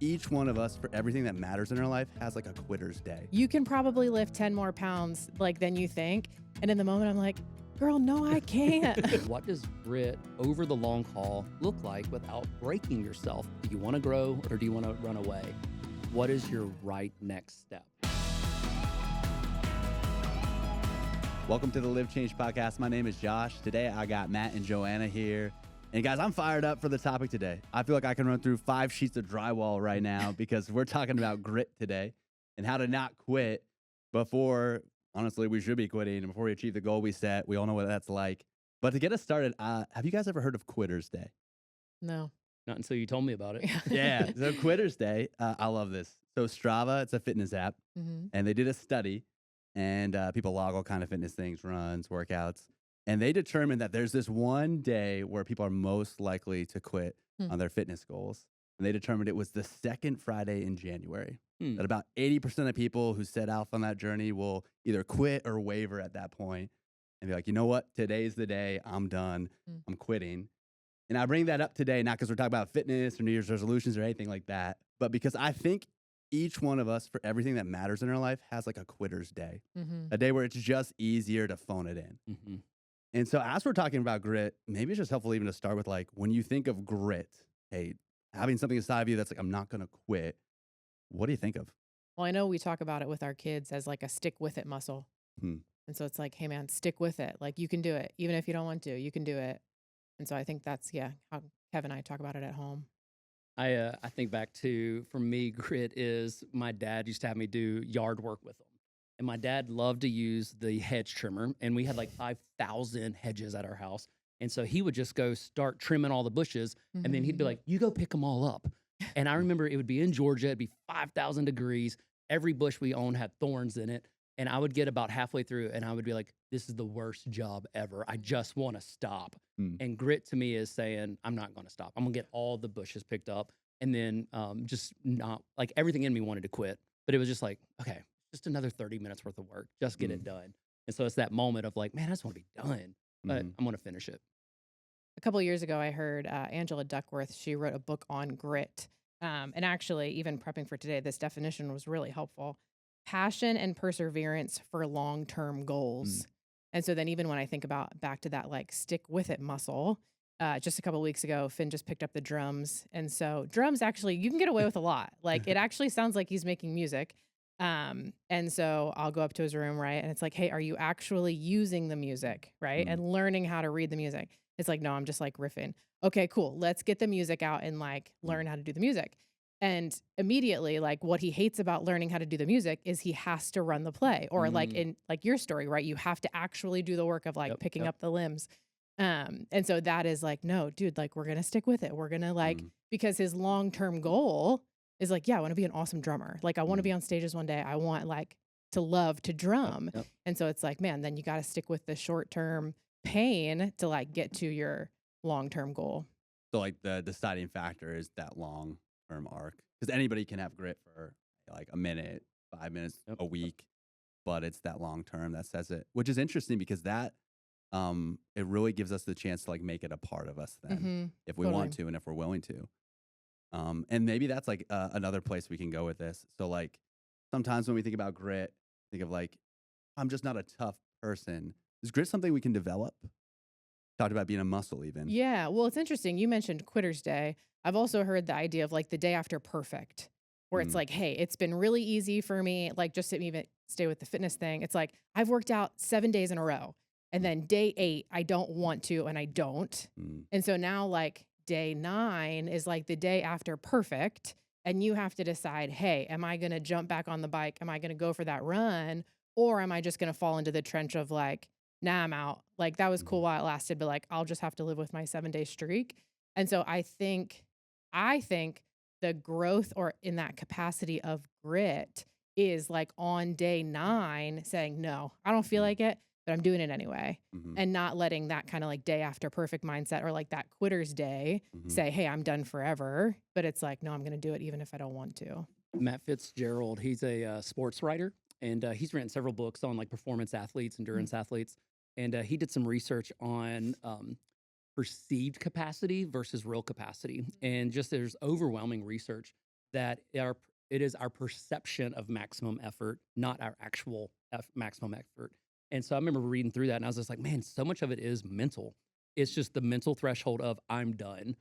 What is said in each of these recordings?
each one of us, for everything that matters in our life, has like a quitter's day. You can probably lift 10 more pounds than you think. And in the moment, I'm like, girl, no, I can't. What does grit over the long haul look like without breaking yourself? Do you want to grow or do you want to run away? What is your right next step? Welcome to the Live Change Podcast. My name is Josh. Today I got Matt and Joanna here. And guys, I'm fired up for the topic today. I feel like I can run through 5 sheets of drywall right now because we're talking about grit today and how to not quit before, honestly, we should be quitting and before we achieve the goal we set. We all know what that's like. But to get us started, have you guys ever heard of Quitter's Day? No. Not until you told me about it. Yeah. So Quitter's Day, I love this. So Strava, it's a fitness app, and they did a study, and people log all kind of fitness things, runs, workouts. And they determined that there's this one day where people are most likely to quit on their fitness goals. And they determined it was the second Friday in January. That about 80% of people who set out on that journey will either quit or waver at that point and be like, you know what? Today's the day. I'm done. I'm quitting. And I bring that up today, not because we're talking about fitness or New Year's resolutions or anything like that, but because I think each one of us, for everything that matters in our life, has like a quitter's day, a day where it's just easier to phone it in. And so as we're talking about grit, maybe it's just helpful even to start with like, when you think of grit, hey, having something inside of you that's like, I'm not going to quit. What do you think of? Well, I know we talk about it with our kids as like a stick with it muscle. And so it's like, hey man, stick with it. Like you can do it. Even if you don't want to, you can do it. And so I think that's, how Kevin and I talk about it at home. I think back to, for me, grit is my dad used to have me do yard work with him. And my dad loved to use the hedge trimmer. And we had like 5,000 hedges at our house. And so he would just go start trimming all the bushes. And then he'd be like, you go pick them all up. And I remember it would be in Georgia. It'd be 5,000 degrees. Every bush we owned had thorns in it. And I would get about halfway through and I would be like, this is the worst job ever. I just want to stop. And grit to me is saying, I'm not going to stop. I'm going to get all the bushes picked up. And then just not, like everything in me wanted to quit. But it was just like, okay, just another 30 minutes worth of work. Just get it done. And so it's that moment of like, man, I just want to be done. But I'm going to finish it. A couple of years ago, I heard Angela Duckworth, she wrote a book on grit. And actually, even prepping for today, this definition was really helpful. Passion and perseverance for long-term goals. And so then even when I think about back to that, like stick with it muscle, just a couple of weeks ago, Finn just picked up the drums. And so drums, actually, you can get away with a lot. Like it actually sounds like he's making music. And so I'll go up to his room, right? And it's like, hey, are you actually using the music, right? And learning how to read the music. It's like, no, I'm just like riffing. Okay, cool. Let's get the music out and like learn how to do the music. And immediately, like what he hates about learning how to do the music is he has to run the play, or like in like your story, right? You have to actually do the work of like picking up the limbs. And so that is like, no, dude, like we're going to stick with it. We're going to like, because his long-term goal is like, yeah, I want to be an awesome drummer. Like I want to be on stages one day. I want like to love to drum. And so it's like, man, then you got to stick with the short-term pain to like get to your long-term goal. So like the deciding factor is that long-term arc, because anybody can have grit for like a minute, 5 minutes, a week, but it's that long-term that says it, which is interesting because that it really gives us the chance to like make it a part of us then if we want to and if we're willing to. And maybe that's like another place we can go with this. So like sometimes when we think about grit, think of like, I'm just not a tough person. Is grit something we can develop? Talked about being a muscle even. Yeah. Well, it's interesting. You mentioned Quitter's Day. I've also heard the idea of like the day after perfect, where it's like, hey, it's been really easy for me. Like just to even stay with the fitness thing. It's like, I've worked out 7 days in a row. And then day 8, I don't want to, and I don't. And so now like day 9 is like the day after perfect. And you have to decide, hey, am I going to jump back on the bike? Am I going to go for that run? Or am I just going to fall into the trench of like, nah, I'm out. Like that was cool while it lasted, but like, I'll just have to live with my 7-day streak. And so I think the growth or in that capacity of grit is like on day 9 saying, no, I don't feel like it, but I'm doing it anyway. And not letting that kind of like day after perfect mindset or like that quitter's day say, hey, I'm done forever. But it's like, no, I'm going to do it even if I don't want to. Matt Fitzgerald, he's a sports writer, and he's written several books on like performance athletes, endurance athletes. And he did some research on perceived capacity versus real capacity. And just there's overwhelming research that it is our perception of maximum effort, not our actual maximum effort. And so I remember reading through that and I was just like, man, so much of it is mental. It's just the mental threshold of I'm done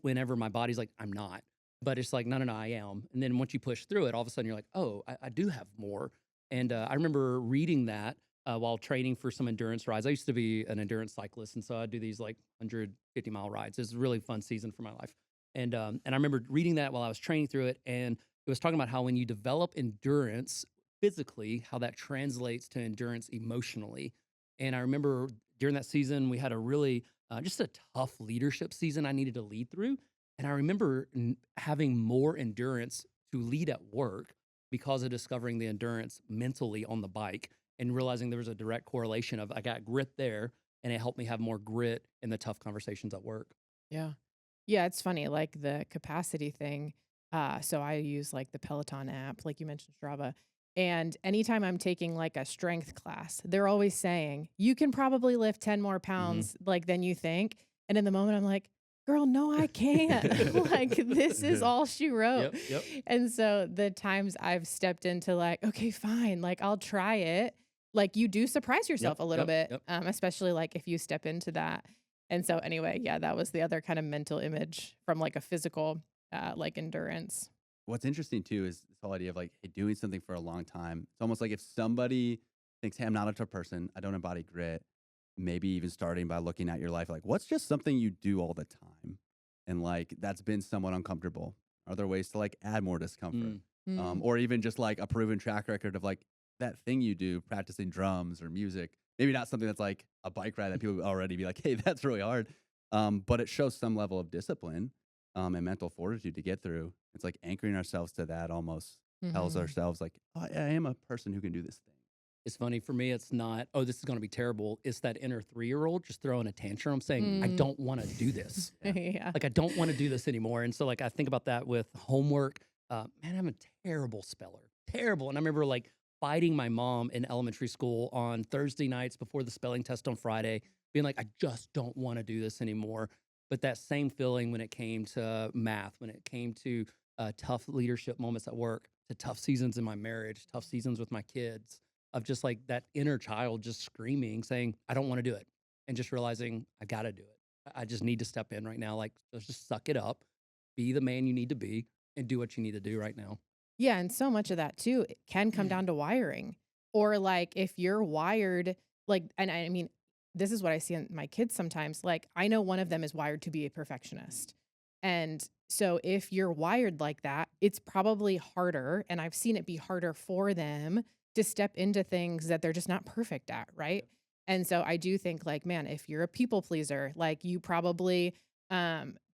whenever my body's like, I'm not. But it's like, no, no, no, I am. And then once you push through it, all of a sudden you're like, oh, I do have more. And I remember reading that while training for some endurance rides. I used to be an endurance cyclist. And so I do these like 150-mile rides. It's a really fun season for my life. And I remember reading that while I was training through it. And it was talking about how when you develop endurance physically, how that translates to endurance emotionally. And I remember during that season, we had a really just a tough leadership season I needed to lead through. And I remember having more endurance to lead at work because of discovering the endurance mentally on the bike and realizing there was a direct correlation of I got grit there and it helped me have more grit in the tough conversations at work. Yeah. Yeah, it's funny, like the capacity thing. So I use like the Peloton app, like you mentioned Strava. And anytime I'm taking like a strength class, they're always saying, you can probably lift 10 more Hmm. pounds like than you think. And in the moment I'm like, girl, no, I can't. Like this is all she wrote. Yep, yep. And so the times I've stepped into like, okay, fine, like I'll try it. Like you do surprise yourself Yep, a little yep, bit, yep. especially like if you step into that. And so anyway, yeah, that was the other kind of mental image from like a physical like endurance. What's interesting too is this whole idea of like, hey, doing something for a long time. It's almost like if somebody thinks, hey, I'm not a tough person, I don't embody grit, maybe even starting by looking at your life, like, what's just something you do all the time? And like, that's been somewhat uncomfortable. Are there ways to like add more discomfort? Mm. Mm. Or even just like a proven track record of like that thing you do, practicing drums or music. Maybe not something that's like a bike ride that people would already be like, hey, that's really hard. But it shows some level of discipline and mental fortitude to get through. It's like anchoring ourselves to that almost tells Hmm. ourselves like, oh, I am a person who can do this thing. It's funny for me. It's not, oh, this is going to be terrible. It's that inner 3-year-old just throwing a tantrum saying, I Mm. don't want to do this. Yeah. Yeah. Like, I don't want to do this anymore. And so, like, I think about that with homework. Man, I'm a terrible speller, terrible. And I remember like fighting my mom in elementary school on Thursday nights before the spelling test on Friday, being like, I just don't want to do this anymore. But that same feeling when it came to math, when it came to tough leadership moments at work, to tough seasons in my marriage, tough seasons with my kids, of just like that inner child just screaming, saying, I don't want to do it. And just realizing I got to do it. I just need to step in right now. Like, let's just suck it up, be the man you need to be, and do what you need to do right now. Yeah, and so much of that too it can come down to wiring. Or like if you're wired like and I mean this is what I see in my kids sometimes. Like I know one of them is wired to be a perfectionist. And so if you're wired like that, it's probably harder and I've seen it be harder for them to step into things that they're just not perfect at, right? And so I do think like man, if you're a people pleaser, like you probably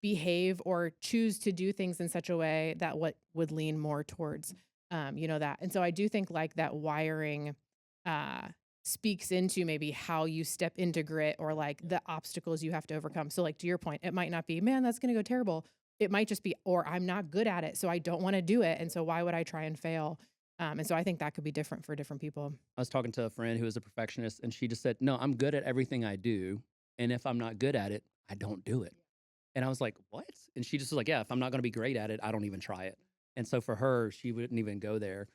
behave or choose to do things in such a way that what would lean more towards that. And so I do think like that wiring uh speaks into maybe how you step into grit or like the obstacles you have to overcome. So like to your point, it might not be, man, that's going to go terrible. It might just be, or I'm not good at it, so I don't want to do it. And so why would I try and fail? And so I think that could be different for different people. I was talking to a friend who is a perfectionist, and she just said, no, I'm good at everything I do. And if I'm not good at it, I don't do it. And I was like, what? And she just was like, yeah, if I'm not going to be great at it, I don't even try it. And so for her, she wouldn't even go there.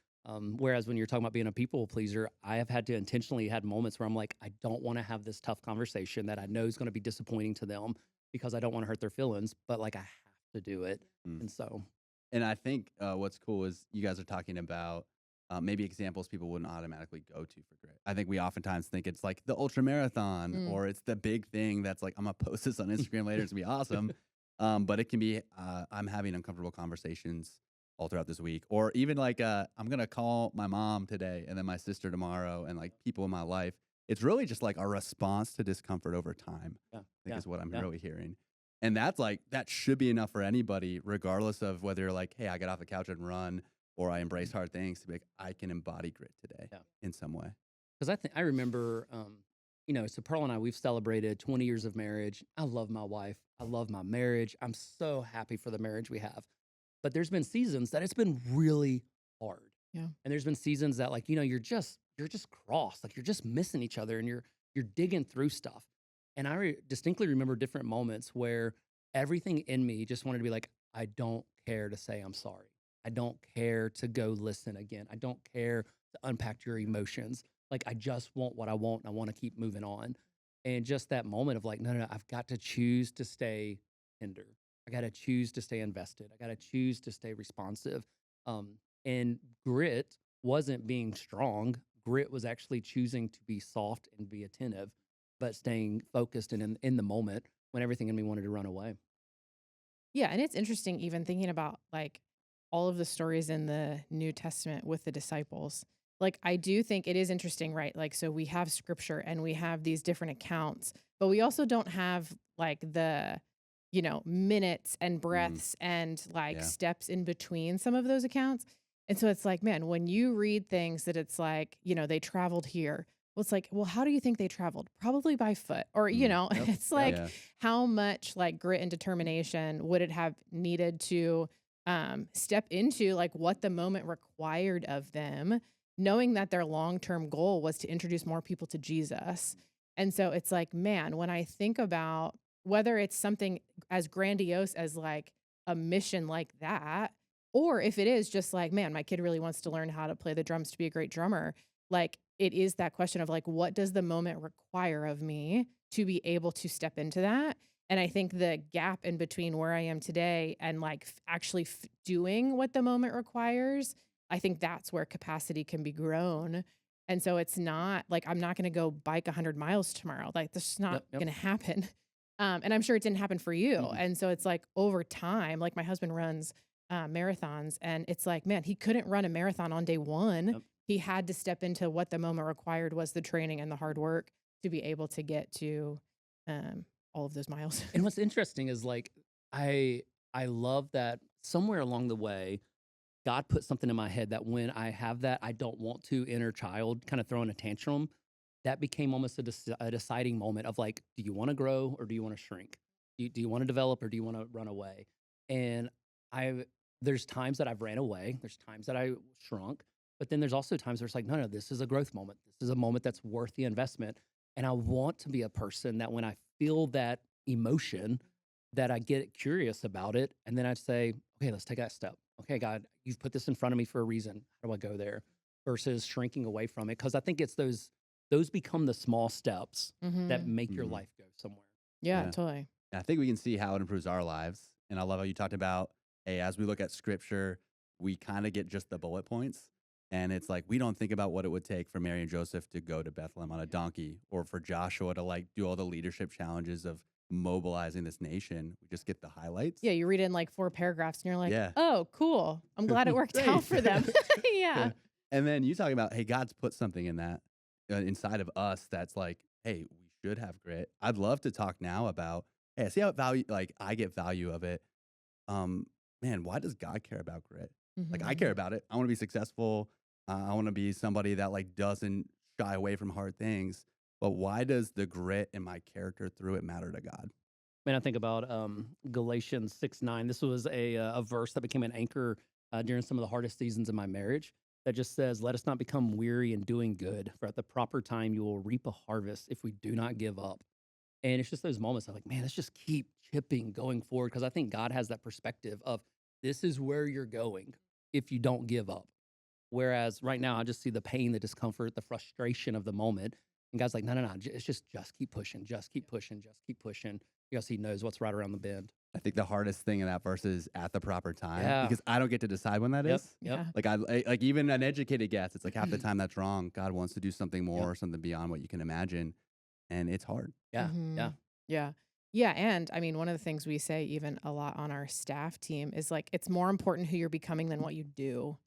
Whereas when you're talking about being a people pleaser, I have had to intentionally had moments where I'm like, I don't want to have this tough conversation that I know is going to be disappointing to them because I don't want to hurt their feelings, but like I have to do it. Mm. And so, And I think what's cool is you guys are talking about maybe examples people wouldn't automatically go to for grit. I think we oftentimes think it's like the ultra marathon Mm. or it's the big thing that's like, I'm going to post this on Instagram later. It's going to be awesome. But it can be, I'm having uncomfortable conversations all throughout this week. Or even like, I'm going to call my mom today and then my sister tomorrow and like people in my life. It's really just like a response to discomfort over time, yeah, I think is what I'm yeah. really hearing. And that's like, that should be enough for anybody, regardless of whether you're like, hey, I get off the couch and run, or I embrace hard things to be like, I can embody grit today Yeah. in some way. Because I remember, so Pearl and I, we've celebrated 20 years of marriage. I love my wife. I love my marriage. I'm so happy for the marriage we have. But there's been seasons that it's been really hard. Yeah. And there's been seasons that like, you're just crossed, like you're just missing each other and you're digging through stuff. And I distinctly remember different moments where everything in me just wanted to be like, I don't care to say I'm sorry. I don't care to go listen again. I don't care to unpack your emotions. Like, I just want what I want, and I want to keep moving on. And just that moment of like, no, no, no, I've got to choose to stay tender. I got to choose to stay invested. I got to choose to stay responsive. Um, and grit wasn't being strong. Grit was actually choosing to be soft and be attentive, but staying focused and in the moment when everything in me wanted to run away. Yeah, and it's interesting even thinking about like all of the stories in the New Testament with the disciples. Like I do think it is interesting, right? Like so we have scripture and we have these different accounts, but we also don't have like the minutes and Mm, breaths and like yeah. steps in between some of those accounts. And so it's like, man, when you read things that it's like, they traveled here. Well, it's like, well, how do you think they traveled? Probably by foot. Or, Yep. it's Yep. like Yeah. how much like grit and determination would it have needed to step into like what the moment required of them, knowing that their long-term goal was to introduce more people to Jesus. And so it's like, man, when I think about whether it's something as grandiose as like a mission like that, or if it is just like, man, my kid really wants to learn how to play the drums to be a great drummer, like it is that question of like, what does the moment require of me to be able to step into that? And I think the gap in between where I am today and like actually doing what the moment requires, I think that's where capacity can be grown. And so it's not like I'm not going to go bike 100 miles tomorrow. Like this is not Yep. Yep. going to happen. And I'm sure it didn't happen for you. Mm-mm. And so it's like over time, like my husband runs marathons, and it's like, man, he couldn't run a marathon on day one. Yep. He had to step into what the moment required was the training and the hard work to be able to get to all of those miles. And what's interesting is like I I love that somewhere along the way, God put something in my head that when I have that I don't want to inner child kind of throwing a tantrum, that became almost a deciding moment of like, do you want to grow or do you want to shrink? Do you want to develop or do you want to run away? And I there's times that I've ran away, there's times that I shrunk, but then there's also times where it's like, no, no, this is a growth moment. This is a moment that's worth the investment. And I want to be a person that when I feel that emotion, that I get curious about it, and then I'd say, okay, let's take that step. Okay, God, you've put this in front of me for a reason. How do I go there? Versus shrinking away from it. Because I think it's those become the small steps that Hmm. make your Mhm. life go somewhere. Yeah, Yeah. totally. And I think we can see how it improves our lives. And I love how you talked about, hey, as we look at scripture, we kind of get just the bullet points. And it's like we don't think about what it would take for Mary and Joseph to go to Bethlehem on a donkey, or for Joshua to like do all the leadership challenges of mobilizing this nation. We just get the highlights. Yeah, you read in like 4 paragraphs and you're like, Yeah. oh, cool. I'm glad it worked out Great. for them. Yeah. Yeah. And then you talking about, hey, God's put something in that inside of us that's like, hey, we should have grit. I'd love to talk now about, hey, I see how value, like I get value of it. Um, Man, why does God care about grit? Like I care Hmm. about it. I want to be successful. I want to be somebody that like doesn't shy away from hard things. But why does the grit in my character through it matter to God? Man, I think about Galatians 6:9. This was a verse that became an anchor during some of the hardest seasons of my marriage. That just says, "Let us not become weary in doing good, for at the proper time you will reap a harvest if we do not give up." And it's just those moments of like, man, let's just keep chipping going forward because I think God has that perspective of this is where you're going if you don't give up. Whereas right now, I just see the pain, the discomfort, the frustration of the moment. And God's like, no, no, no, it's just keep pushing, just keep pushing, just keep pushing because He knows what's right around the bend. I think the hardest thing in that verse is at the proper time, Yeah. because I don't get to decide when that Yep. is. Yep. Yeah. Like like even an educated guess, it's like half the time that's wrong. God wants to do something Yep. more, something beyond what you can imagine, and it's hard. Yeah. Hmm. Yeah. Yeah. Yeah. And I mean, one of the things we say even a lot on our staff team is like, it's more important who you're becoming than what you do.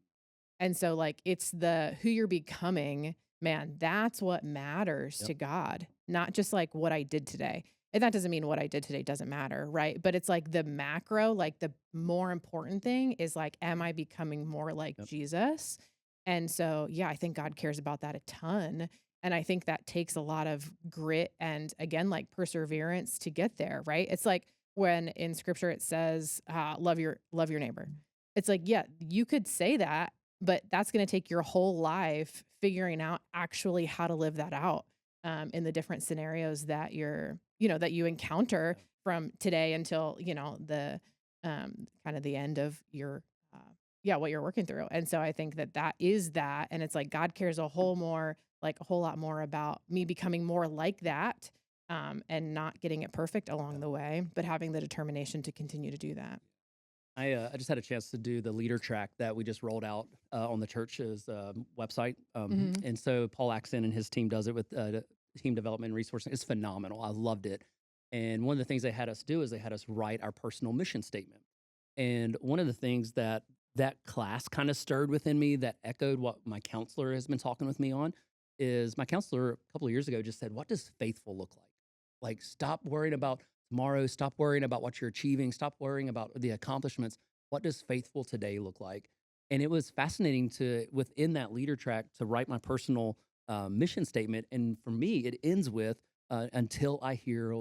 And so, like, it's the who you're becoming, man, that's what matters Yep. to God, not just like what I did today. And that doesn't mean what I did today doesn't matter, right? But it's like the macro, like the more important thing is like, am I becoming more like Yep. Jesus? And so, yeah, I think God cares about that a ton. And I think that takes a lot of grit and again, like perseverance to get there, right? It's like when in scripture it says, love your neighbor. It's like, yeah, you could say that, but that's going to take your whole life figuring out actually how to live that out in the different scenarios that that you encounter from today until, the kind of the end of your what you're working through. And so I think that that is that. And it's like God cares a whole lot more about me becoming more like that, and not getting it perfect along the way, but having the determination to continue to do that. I just had a chance to do the leader track that we just rolled out on the church's website. Hmm. And so Paul Axon and his team does it with team development and resourcing. It's phenomenal. I loved it. And one of the things they had us do is they had us write our personal mission statement. And one of the things that class kind of stirred within me that echoed what my counselor has been talking with me on is my counselor a couple of years ago just said, what does faithful look like? Like, stop worrying about tomorrow. Stop worrying about what you're achieving. Stop worrying about the accomplishments. What does faithful today look like? And it was fascinating to, within that leader track, to write my personal mission statement. And for me, it ends with, until I hear,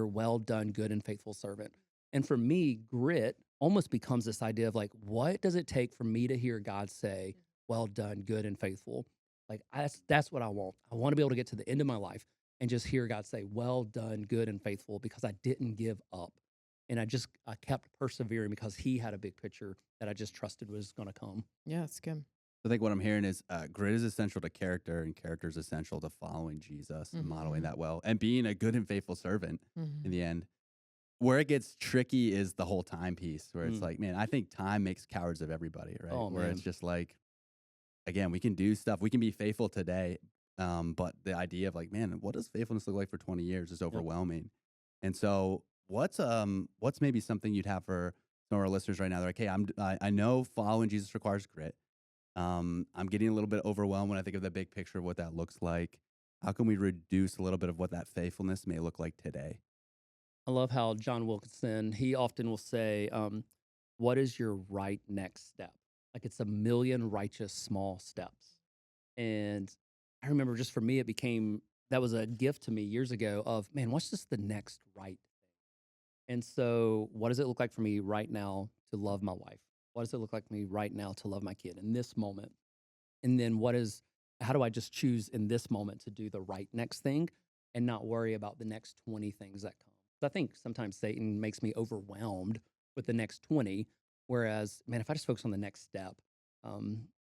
well done, good and faithful servant. And for me, grit almost becomes this idea of like, what does it take for me to hear God say, well done, good and faithful? Like, that's what I want. I want to be able to get to the end of my life and just hear God say, well done, good and faithful, because I didn't give up. And I kept persevering because he had a big picture that I just trusted was going to come. Yeah, it's good. I think what I'm hearing is grit is essential to character, and character is essential to following Jesus and modeling that well, and being a good and faithful servant in the end. Where it gets tricky is the whole time piece, where it's like, man, I think time makes cowards of everybody, right? Oh, where man. it's just like, again, we can do stuff, we can be faithful today, but the idea of like, man, what does faithfulness look like for 20 years is overwhelming. And so, what's maybe something you'd have for some of our listeners right now? They're like, hey, I know following Jesus requires grit. I'm getting a little bit overwhelmed when I think of the big picture of what that looks like. How can we reduce a little bit of what that faithfulness may look like today? I love how John Wilkinson, he often will say, what is your right next step? Like, it's a million righteous small steps. And I remember, just for me, that was a gift to me years ago of, man, what's just the next right thing? And so what does it look like for me right now to love my wife? What does it look like for me right now to love my kid in this moment? And then how do I just choose in this moment to do the right next thing and not worry about the next 20 things that come? So I think sometimes Satan makes me overwhelmed with the next 20, whereas, man, if I just focus on the next step,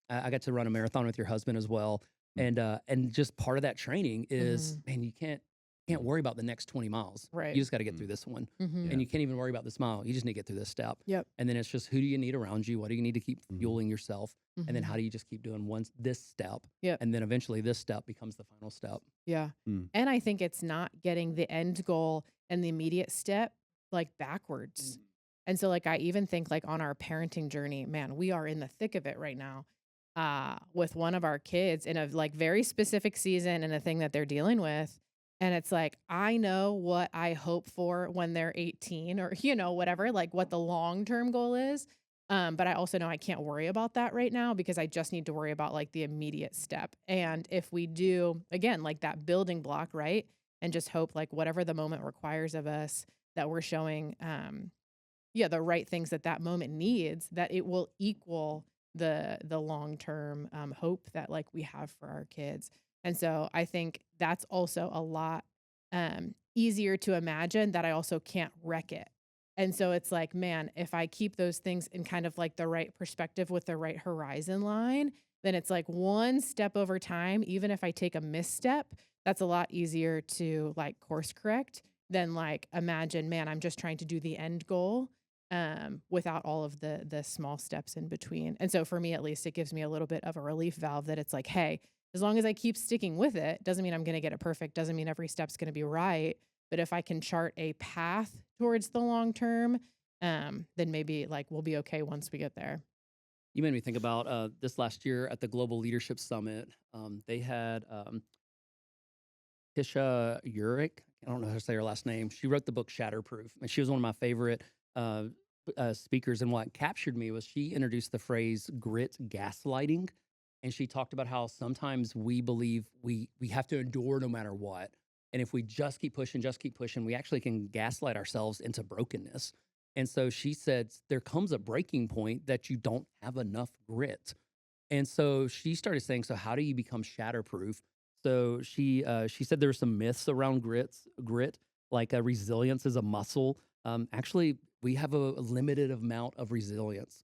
I got to run a marathon with your husband as well. And just part of that training is, man, you can't worry about the next 20 miles. Right. You just got to get through this one. And you can't even worry about this mile. You just need to get through this step. Yep. And then it's just, who do you need around you? What do you need to keep fueling yourself? And then how do you just keep doing this step? Yep. And then eventually this step becomes the final step. Yeah. And I think it's not getting the end goal and the immediate step like backwards. And so like, I even think like on our parenting journey, man, we are in the thick of it right now. With one of our kids in a like very specific season and a thing that they're dealing with. And it's like, I know what I hope for when they're 18 or, whatever, like what the long-term goal is. But I also know I can't worry about that right now because I just need to worry about like the immediate step. And if we do, again, like that building block, right? And just hope like whatever the moment requires of us, that we're showing, the right things that moment needs, that it will equal the long-term hope that like we have for our kids. And so I think that's also a lot easier to imagine, that I also can't wreck it. And so it's like, man, if I keep those things in kind of like the right perspective with the right horizon line, then it's like one step over time. Even if I take a misstep, that's a lot easier to like course correct than like imagine, man, I'm just trying to do the end goal without all of the small steps in between. And so for me, at least, it gives me a little bit of a relief valve that it's like, hey, as long as I keep sticking with it, doesn't mean I'm going to get it perfect. Doesn't mean every step's going to be right. But if I can chart a path towards the long term, then maybe like we'll be okay once we get there. You made me think about this last year at the Global Leadership Summit. They had Tisha Urich. I don't know how to say her last name. She wrote the book Shatterproof, and she was one of my favorite speakers. And what captured me was she introduced the phrase grit gaslighting. And she talked about how sometimes we believe we have to endure no matter what. And if we just keep pushing, we actually can gaslight ourselves into brokenness. And so she said, there comes a breaking point that you don't have enough grit. And so she started saying, so how do you become shatterproof? So she said there are some myths around grit, like resilience is a muscle. Actually, we have a limited amount of resilience.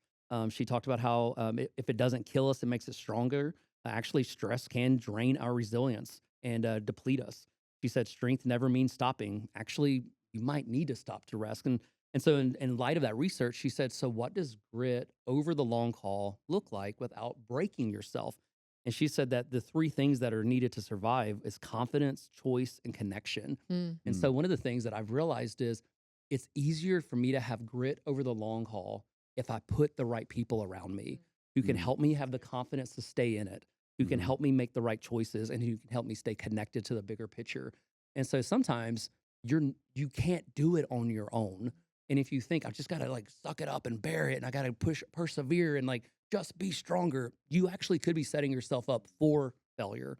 She talked about how if it doesn't kill us, it makes it stronger. Actually, stress can drain our resilience and deplete us. She said, strength never means stopping. Actually, you might need to stop to rest. And so, in light of that research, she said, so what does grit over the long haul look like without breaking yourself? And she said that the three things that are needed to survive is confidence, choice, and connection. And so, one of the things that I've realized is it's easier for me to have grit over the long haul if I put the right people around me who can help me have the confidence to stay in it, who can help me make the right choices, and who can help me stay connected to the bigger picture. And so sometimes you can't do it on your own. And if you think, I just got to like suck it up and bear it, and I got to persevere and like just be stronger, you actually could be setting yourself up for failure.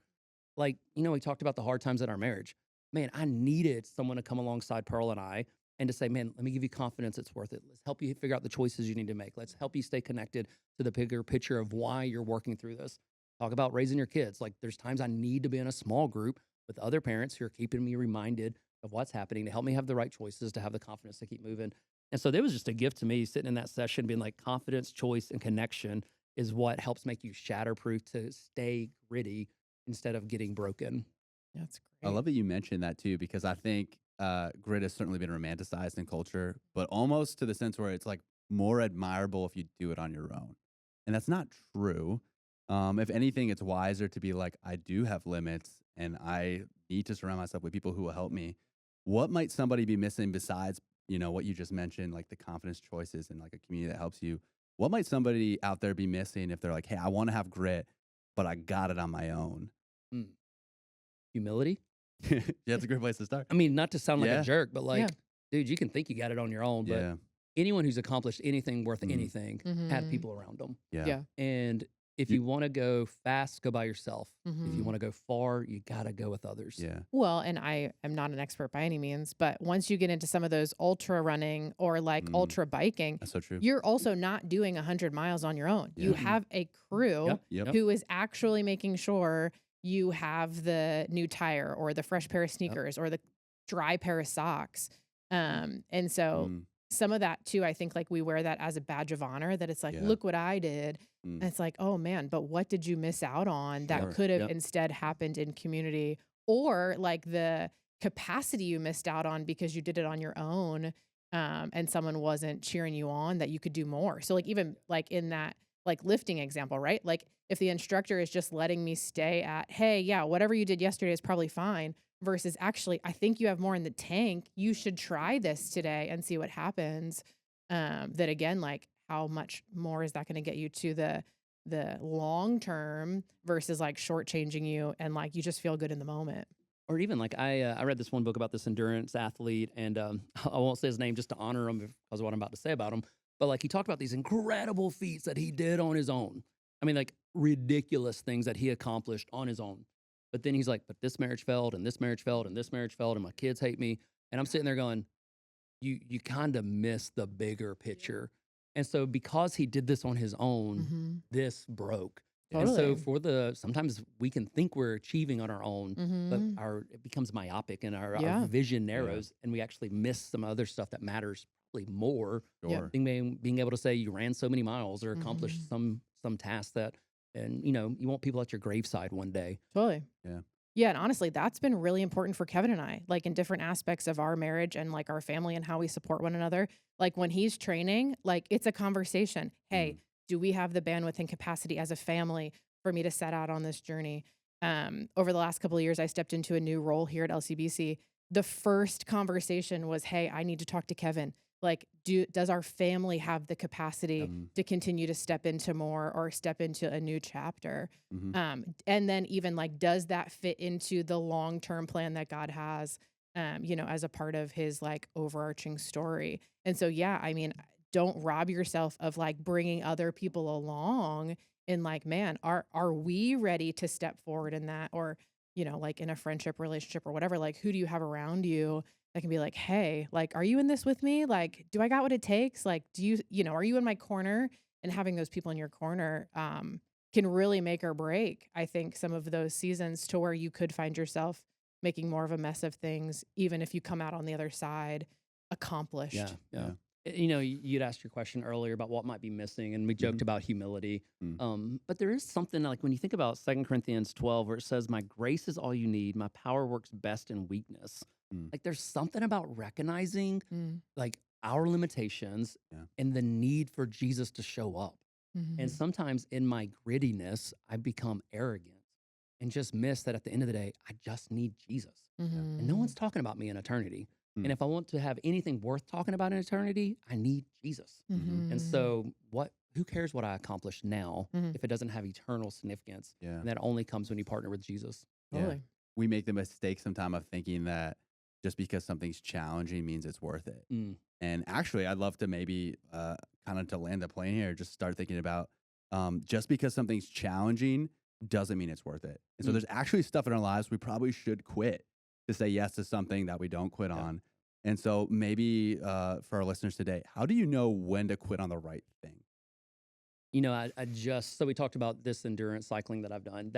Like, we talked about the hard times in our marriage. Man, I needed someone to come alongside Pearl and I and to say, man, let me give you confidence. It's worth it. Let's help you figure out the choices you need to make. Let's help you stay connected to the bigger picture of why you're working through this. Talk about raising your kids. Like, there's times I need to be in a small group with other parents who are keeping me reminded of what's happening to help me have the right choices, to have the confidence to keep moving. And so there was just a gift to me sitting in that session being like, confidence, choice, and connection is what helps make you shatterproof to stay gritty instead of getting broken. That's I great. love that you mentioned that too, because I think grit has certainly been romanticized in culture, but almost to the sense where it's like more admirable if you do it on your own. And that's not true. If anything, it's wiser to be like, I do have limits and I need to surround myself with people who will help me. What might somebody be missing besides, what you just mentioned, like the confidence choices and like a community that helps you? What might somebody out there be missing if they're like, hey, I want to have grit, but I got it on my own? Mm. Humility. Yeah, that's a great place to start. I mean, not to sound like Yeah. a jerk, but like, Yeah. dude, you can think you got it on your own, but Yeah. anyone who's accomplished anything worth anything had Mhm. people around them. Yeah. Yeah. And if You- you want to go fast, go by yourself. If you Mhm. want to go far, you got to go with others. Yeah. Well, and I am not an expert by any means, but once you get into some of those ultra running or like ultra biking, That's so true. you're also not doing 100 miles on your own. You Yeah. have a crew Yep. Yep. who is actually making sure you have the new tire or the fresh pair of sneakers or the dry pair of socks. And so some of that too, I think like we wear that as a badge of honor, that it's like, Yeah. look what I did. And it's like, oh man, but what did you miss out on that Sure. could have Yep. instead happened in community, or like the capacity you missed out on because you did it on your own, and someone wasn't cheering you on that you could do more. So like even like in that like lifting example, right? Like if the instructor is just letting me stay at, hey, yeah, whatever you did yesterday is probably fine, versus actually, I think you have more in the tank. You should try this today and see what happens. That again, like how much more is that going to get you to the long term versus like shortchanging you and like you just feel good in the moment. Or even like I read this one book about this endurance athlete, and I won't say his name just to honor him because of what I'm about to say about him. But like he talked about these incredible feats that he did on his own. I mean, like ridiculous things that he accomplished on his own. But then he's like, but this marriage failed, and this marriage failed, and this marriage failed, and my kids hate me. And I'm sitting there going, you kind of miss the bigger picture. And so because he did this on his own, this broke. And so sometimes we can think we're achieving on our own, but it becomes myopic and our vision narrows, and we actually miss some other stuff that matters probably more. Sure. Being able to say you ran so many miles or accomplished some task that, and you want people at your graveside one day. Totally. Yeah. Yeah. And honestly, that's been really important for Kevin and I, like in different aspects of our marriage and like our family and how we support one another. Like when he's training, like it's a conversation. Hey, do we have the bandwidth and capacity as a family for me to set out on this journey? Over the last couple of years, I stepped into a new role here at LCBC. The first conversation was, hey, I need to talk to Kevin. Like, does our family have the capacity to continue to step into more or step into a new chapter? And then even like, does that fit into the long-term plan that God has, as a part of his like overarching story? And so, yeah, I mean, don't rob yourself of like bringing other people along in like, man, are we ready to step forward in that? Or, like in a friendship relationship or whatever, like who do you have around you that can be like, hey, like, are you in this with me? Like, do I got what it takes? Like, do you, are you in my corner? And having those people in your corner can really make or break, I think, some of those seasons to where you could find yourself making more of a mess of things, even if you come out on the other side accomplished. Yeah. You'd asked your question earlier about what might be missing, and we joked Mhm. about humility. Mm. But there is something like when you think about 2 Corinthians 12, where it says, "My grace is all you need. My power works best in weakness." Mm. Like there's something about recognizing Mm. like our limitations Yeah. and the need for Jesus to show up. And Mhm. sometimes in my grittiness, I become arrogant and just miss that at the end of the day, I just need Jesus. And no one's Mhm. talking about me in eternity. Mm. And if I want to have anything worth talking about in eternity, I need Jesus. Mhm. And Mhm. so who cares what I accomplish now Mhm. if it doesn't have eternal significance? Yeah. And that only comes when you partner with Jesus. Yeah. Totally. We make the mistake sometime of thinking that just because something's challenging means it's worth it. Mm. And actually, I'd love to maybe kind of to land the plane here, just start thinking about just because something's challenging doesn't mean it's worth it. And so Mm. there's actually stuff in our lives we probably should quit to say yes to something that we don't quit Yeah. on. And so maybe for our listeners today, how do you know when to quit on the right thing? So we talked about this endurance cycling that I've done.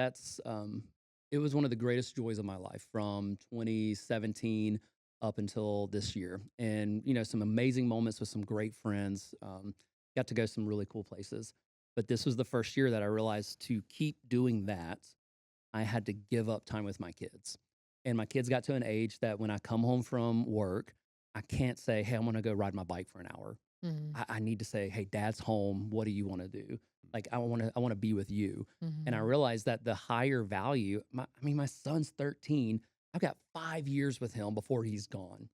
It was one of the greatest joys of my life from 2017 up until this year. And, some amazing moments with some great friends. Got to go some really cool places. But this was the first year that I realized to keep doing that, I had to give up time with my kids. And my kids got to an age that when I come home from work, I can't say, "Hey, I'm going to go ride my bike for an hour." Mhm. I need to say, "Hey, dad's home. What do you want to do?" Like, I want to be with you. And I Mhm. realized that the higher value, my son's 13. I've got 5 years with him before he's gone.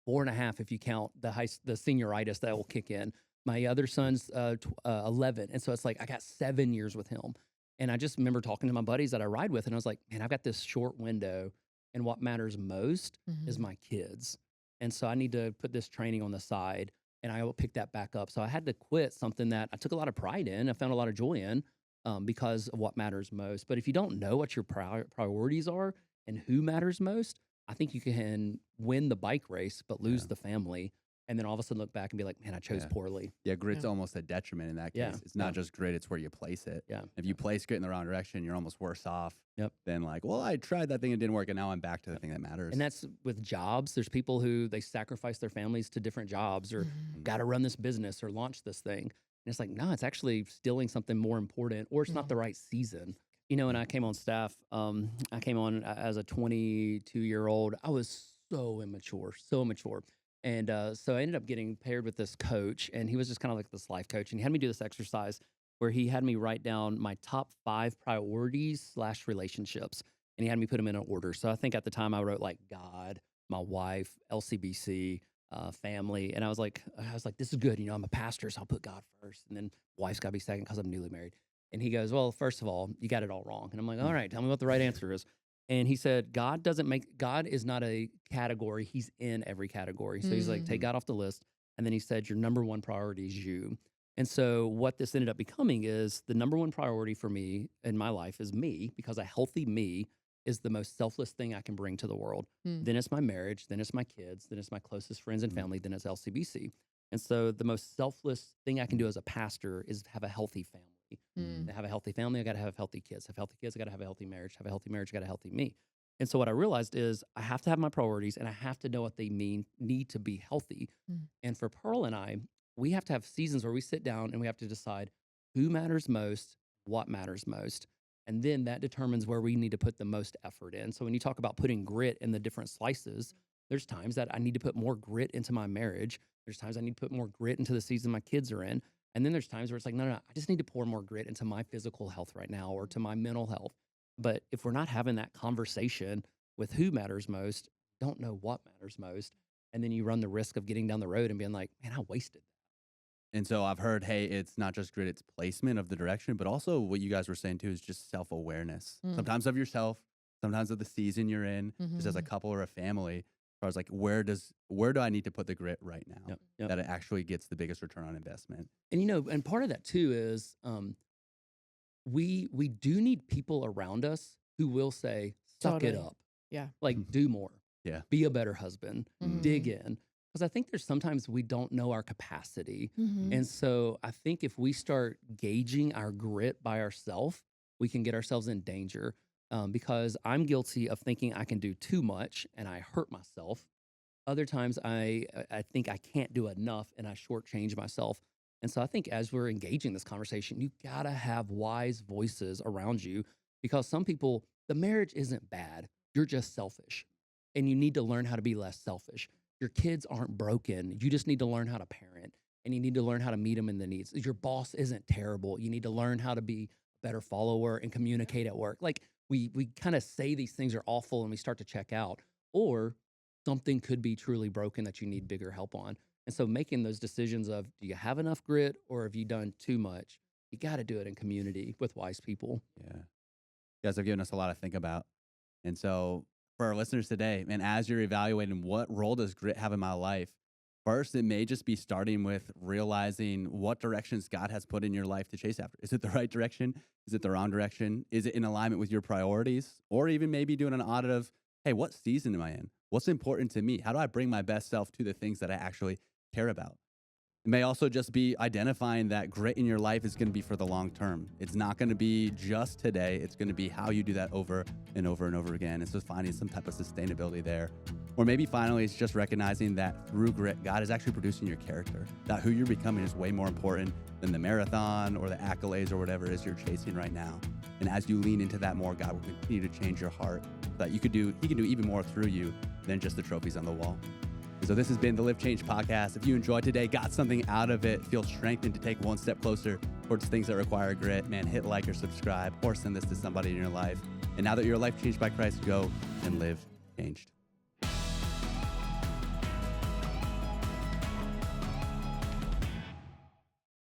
4.5 if you count the senioritis that will kick in. My other son's 11, and so it's like I got 7 years with him. And I just remember talking to my buddies that I ride with, and I was like, man, I've got this short window, and what matters most is Mhm. my kids. And so I need to put this training on the side, and I will pick that back up. So I had to quit something that I took a lot of pride in, I found a lot of joy in, because of what matters most. But if you don't know what your priorities are and who matters most, I think you can win the bike race, but lose Yeah. the family. And then all of a sudden look back and be like, man, I chose Yeah. poorly. Yeah, grit's Yeah. almost a detriment in that Yeah. case. It's not Yeah. just grit, it's where you place it. Yeah. If you place grit in the wrong direction, you're almost worse off Yep. than like, well, I tried that thing and it didn't work, and now I'm back to the thing that matters. And that's with jobs. There's people who they sacrifice their families to different jobs or Mhm. got to run this business or launch this thing. And it's like, no, it's actually stealing something more important or it's not the right season. When I came on staff, I came on as a 22-year-old. I was so immature, so immature. And so I ended up getting paired with this coach, and he was just kind of like this life coach. And he had me do this exercise where he had me write down my top 5 priorities/relationships, and he had me put them in an order. So I think at the time I wrote like God, my wife, LCBC, family, and I was like, this is good. I'm a pastor, so I'll put God first, and then wife's got to be second because I'm newly married. And he goes, well, first of all, you got it all wrong. And I'm like, all right, tell me what the right answer is. And he said, God is not a category. He's in every category. So he's like, take God off the list. And then he said, your number one priority is you. And so what this ended up becoming is the number one priority for me in my life is me, because a healthy me is the most selfless thing I can bring to the world. Mm. Then it's my marriage, then it's my kids, then it's my closest friends and family, then it's LCBC. And so the most selfless thing I can do as a pastor is have a healthy family. Mm. To have a healthy family, I got to have healthy kids. Have healthy kids, I got to have a healthy marriage. Have a healthy marriage, I got a healthy me. And so what I realized is I have to have my priorities and I have to know what they need to be healthy. Mm. And for Pearl and I, we have to have seasons where we sit down and we have to decide who matters most, what matters most. And then that determines where we need to put the most effort in. So when you talk about putting grit in the different slices, there's times that I need to put more grit into my marriage. There's times I need to put more grit into the season my kids are in. And then there's times where it's like, no, I just need to pour more grit into my physical health right now or to my mental health. But if we're not having that conversation with who matters most, don't know what matters most. And then you run the risk of getting down the road and being like, man, I wasted that. And so I've heard, hey, it's not just grit, it's placement of the direction, but also what you guys were saying too is just self-awareness. Mm. Sometimes of yourself, sometimes of the season you're in, just as a Mhm. couple or a family. As far as like, where do I need to put the grit right now Yep. that it actually gets the biggest return on investment? And and part of that too is we do need people around us who will say, suck it Totally. up. Yeah. Like, do more. Yeah. Be a better husband. Mhm. Dig in. Because I think there's sometimes we don't know our capacity. Mhm. And so I think if we start gauging our grit by ourselves, we can get ourselves in danger. Because I'm guilty of thinking I can do too much and I hurt myself. Other times I think I can't do enough and I shortchange myself. And so I think as we're engaging this conversation, you gotta have wise voices around you because some people, the marriage isn't bad. You're just selfish. And you need to learn how to be less selfish. Your kids aren't broken. You just need to learn how to parent and you need to learn how to meet them in the needs. Your boss isn't terrible. You need to learn how to be a better follower and communicate at work. Like we kind of say these things are awful and we start to check out. Or something could be truly broken that you need bigger help on. And so making those decisions of do you have enough grit or have you done too much? You got to do it in community with wise people. Yeah. You guys have given us a lot to think about. And so for our listeners today, man, as you're evaluating what role does grit have in my life, first, it may just be starting with realizing what directions God has put in your life to chase after. Is it the right direction? Is it the wrong direction? Is it in alignment with your priorities? Or even maybe doing an audit of, hey, what season am I in? What's important to me? How do I bring my best self to the things that I actually care about? It may also just be identifying that grit in your life is going to be for the long term. It's not going to be just today. It's going to be how you do that over and over and over again. It's just finding some type of sustainability there. Or maybe finally, it's just recognizing that through grit, God is actually producing your character. That who you're becoming is way more important than the marathon or the accolades or whatever it is you're chasing right now. And as you lean into that more, God will continue to change your heart so that He can do even more through you than just the trophies on the wall. So this has been the Live Change podcast. If you enjoyed today, got something out of it, feel strengthened to take one step closer towards things that require grit, man, hit like or subscribe or send this to somebody in your life. And now that your life changed by Christ, go and live changed.